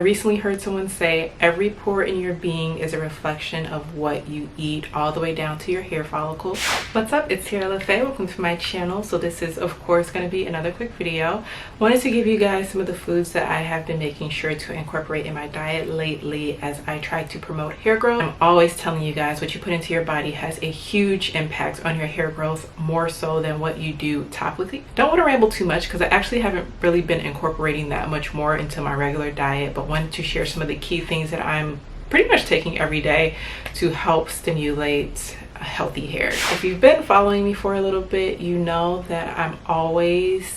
I recently heard someone say every pore in your being is a reflection of what you eat, all the way down to your hair follicles. What's up? It's Sierra LaFay. Welcome to my channel. So this is of course going to be another quick video. Wanted to give you guys some of the foods that I have been making sure to incorporate in my diet lately as I try to promote hair growth. I'm always telling you guys what you put into your body has a huge impact on your hair growth, more so than what you do topically. Don't want to ramble too much because I actually haven't really been incorporating that much more into my regular diet, but wanted to share some of the key things that I'm pretty much taking every day to help stimulate healthy hair. If you've been following me for a little bit, you know that I'm always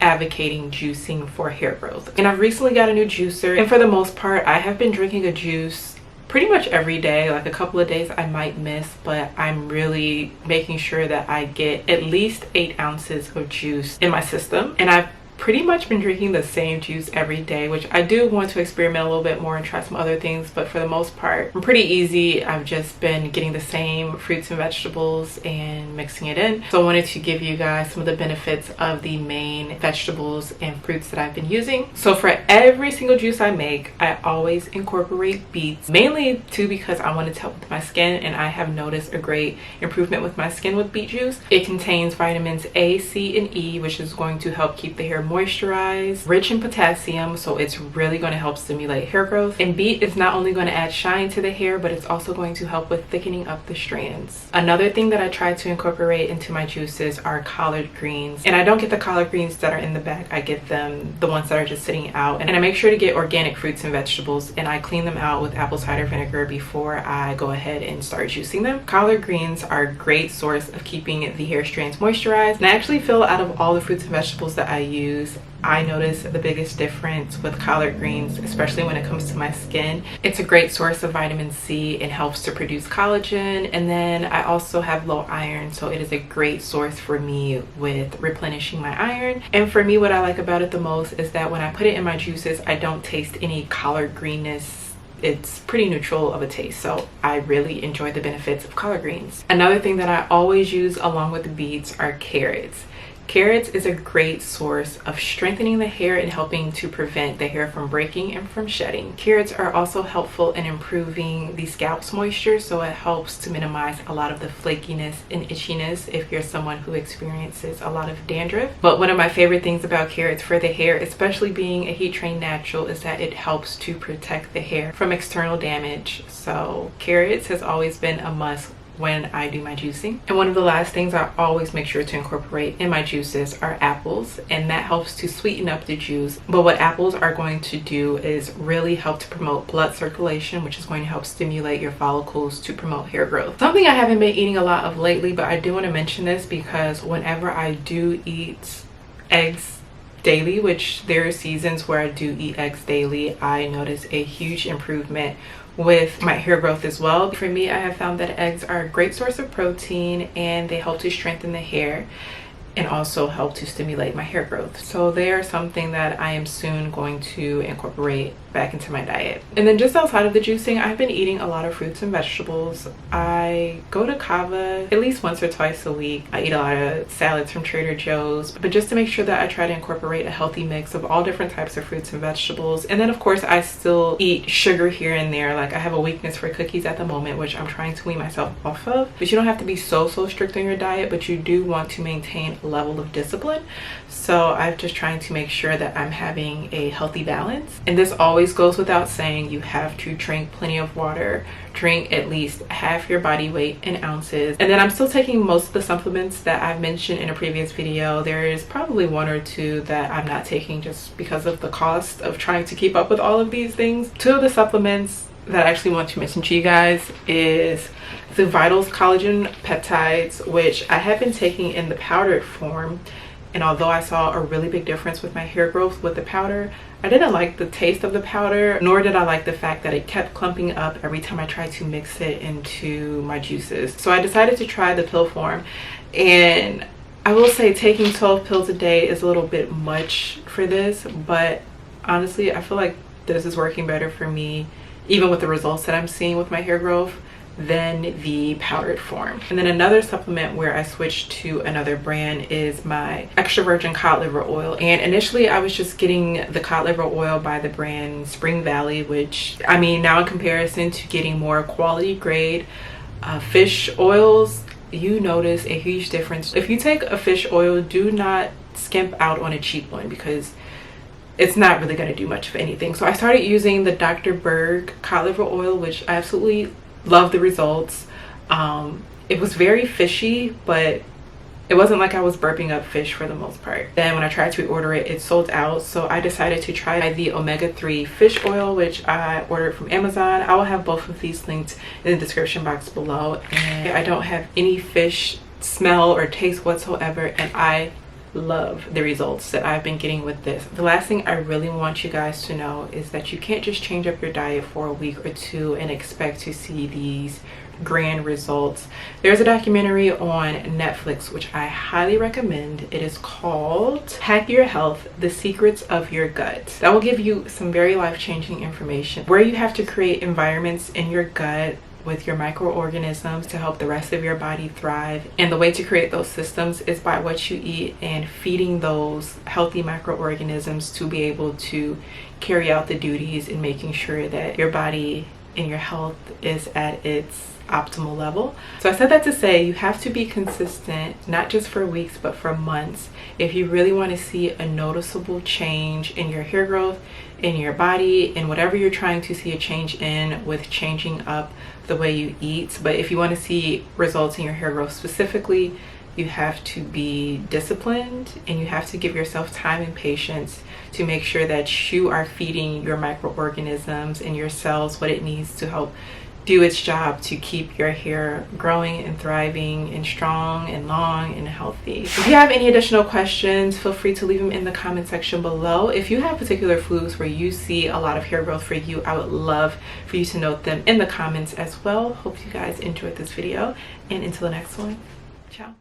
advocating juicing for hair growth. And I've recently got a new juicer, and for the most part, I have been drinking a juice pretty much every day. Like a couple of days I might miss, but I'm really making sure that I get at least 8 ounces of juice in my system. And I've pretty much been drinking the same juice every day, which I do want to experiment a little bit more and try some other things, but for the most part I'm pretty easy. I've just been getting the same fruits and vegetables and mixing it in. So I wanted to give you guys some of the benefits of the main vegetables and fruits that I've been using. So for every single juice I make, I always incorporate beets, mainly too because I wanted to help with my skin, and I have noticed a great improvement with my skin with beet juice. It contains vitamins A, C, and E, which is going to help keep the hair moisturized, rich in potassium, so it's really going to help stimulate hair growth. And beet is not only going to add shine to the hair, but it's also going to help with thickening up the strands. Another thing that I try to incorporate into my juices are collard greens, and I don't get the collard greens that are in the bag. I get them the ones that are just sitting out, and I make sure to get organic fruits and vegetables, and I clean them out with apple cider vinegar before I go ahead and start juicing them. Collard greens are a great source of keeping the hair strands moisturized, and I actually feel out of all the fruits and vegetables that I use, I notice the biggest difference with collard greens, especially when it comes to my skin. It's a great source of vitamin C and helps to produce collagen, and then I also have low iron, so it is a great source for me with replenishing my iron. And for me, what I like about it the most is that when I put it in my juices, I don't taste any collard greenness. It's pretty neutral of a taste, so I really enjoy the benefits of collard greens. Another thing that I always use along with the beets are carrots. Carrots is a great source of strengthening the hair and helping to prevent the hair from breaking and from shedding. Carrots are also helpful in improving the scalp's moisture, so it helps to minimize a lot of the flakiness and itchiness if you're someone who experiences a lot of dandruff. But one of my favorite things about carrots for the hair, especially being a heat trained natural, is that it helps to protect the hair from external damage. So carrots has always been a must when I do my juicing. And one of the last things I always make sure to incorporate in my juices are apples, and that helps to sweeten up the juice. But what apples are going to do is really help to promote blood circulation, which is going to help stimulate your follicles to promote hair growth. Something I haven't been eating a lot of lately, but I do want to mention this because whenever I do eat eggs daily, which there are seasons where I do eat eggs daily, I notice a huge improvement with my hair growth as well. For me, I have found that eggs are a great source of protein, and they help to strengthen the hair and also help to stimulate my hair growth. So they are something that I am soon going to incorporate back into my diet. And then just outside of the juicing, I've been eating a lot of fruits and vegetables. I go to Kava at least once or twice a week. I eat a lot of salads from Trader Joe's, but just to make sure that I try to incorporate a healthy mix of all different types of fruits and vegetables. And then of course I still eat sugar here and there. Like I have a weakness for cookies at the moment, which I'm trying to wean myself off of. But you don't have to be so strict on your diet, but you do want to maintain a level of discipline. So I'm just trying to make sure that I'm having a healthy balance. And this always goes without saying, you have to drink plenty of water. Drink at least half your body weight in ounces. And then I'm still taking most of the supplements that I've mentioned in a previous video. There is probably 1 or 2 that I'm not taking just because of the cost of trying to keep up with all of these things. 2 of the supplements that I actually want to mention to you guys is the Vitals collagen peptides, which I have been taking in the powdered form. And although I saw a really big difference with my hair growth with the powder, I didn't like the taste of the powder, nor did I like the fact that it kept clumping up every time I tried to mix it into my juices. So I decided to try the pill form, and I will say taking 12 pills a day is a little bit much for this, but honestly I feel like this is working better for me, even with the results that I'm seeing with my hair growth. than the powdered form. And then another supplement where I switched to another brand is my extra virgin cod liver oil. And initially I was just getting the cod liver oil by the brand Spring Valley, which, I mean, now in comparison to getting more quality grade fish oils, you notice a huge difference. If you take a fish oil, do not skimp out on a cheap one, because it's not really going to do much of anything. So I started using the Dr. Berg cod liver oil, which I absolutely love the results. It was very fishy, but it wasn't like I was burping up fish for the most part. Then when I tried to order it, it sold out. So I decided to try the omega-3 fish oil, which I ordered from Amazon. I will have both of these linked in the description box below. And I don't have any fish smell or taste whatsoever, and I love the results that I've been getting with this. The last thing I really want you guys to know is that you can't just change up your diet for a week or two and expect to see these grand results. There's a documentary on Netflix which I highly recommend. It is called Hack Your Health: The Secrets of Your Gut. That will give you some very life-changing information where you have to create environments in your gut with your microorganisms to help the rest of your body thrive. And the way to create those systems is by what you eat and feeding those healthy microorganisms to be able to carry out the duties and making sure that your body and your health is at its optimal level. So I said that to say you have to be consistent, not just for weeks but for months, if you really want to see a noticeable change in your hair growth, in your body, and whatever you're trying to see a change in with changing up the way you eat. But if you want to see results in your hair growth specifically, you have to be disciplined and you have to give yourself time and patience to make sure that you are feeding your microorganisms and your cells what it needs to help do its job to keep your hair growing and thriving and strong and long and healthy. If you have any additional questions, feel free to leave them in the comment section below. If you have particular foods where you see a lot of hair growth for you, I would love for you to note them in the comments as well. Hope you guys enjoyed this video, and until the next one, ciao.